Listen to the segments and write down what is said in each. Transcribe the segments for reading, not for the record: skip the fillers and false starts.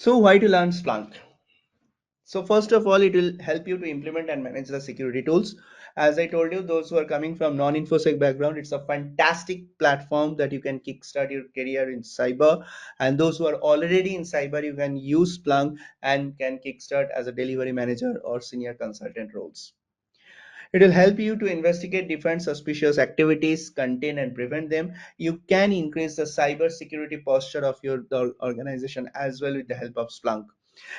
So why to learn Splunk? So first of all, it will help you to implement and manage the security tools. As I told you, those who are coming from non-infosec background, it's a fantastic platform that you can kickstart your career in cyber. And those who are already in cyber, you can use Splunk and can kickstart as a delivery manager or senior consultant roles. It will help you to investigate different suspicious activities, contain and prevent them. You can increase the cyber security posture of your organization as well with the help of Splunk.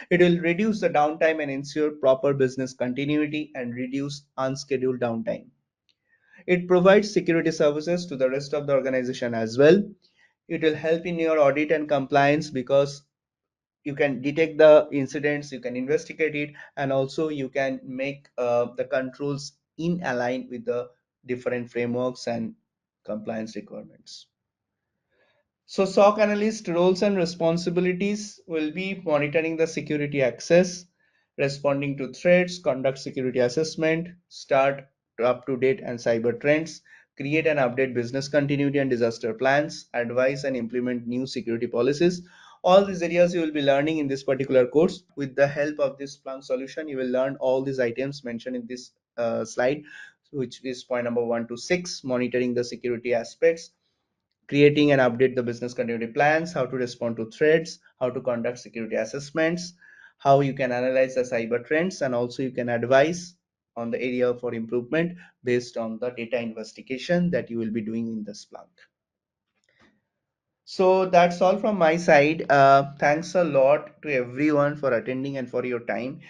It will reduce the downtime and ensure proper business continuity and reduce unscheduled downtime. It provides security services to the rest of the organization as well. It will help in your audit and compliance because you can detect the incidents, you can investigate it, and also you can make the controls in align with the different frameworks and compliance requirements. So SOC analyst roles and responsibilities will be monitoring the security access, responding to threats, conduct security assessment, start up to date and cyber trends, create and update business continuity and disaster plans, advise and implement new security policies. All these areas you will be learning in this particular course. With the help of this Splunk solution, you will learn all these items mentioned in this slide, which is point number 1 to 6, monitoring the security aspects, creating and update the business continuity plans, how to respond to threats, how to conduct security assessments, how you can analyze the cyber trends, and also you can advise on the area for improvement based on the data investigation that you will be doing in the Splunk. So that's all from my side. Thanks a lot to everyone for attending and for your time.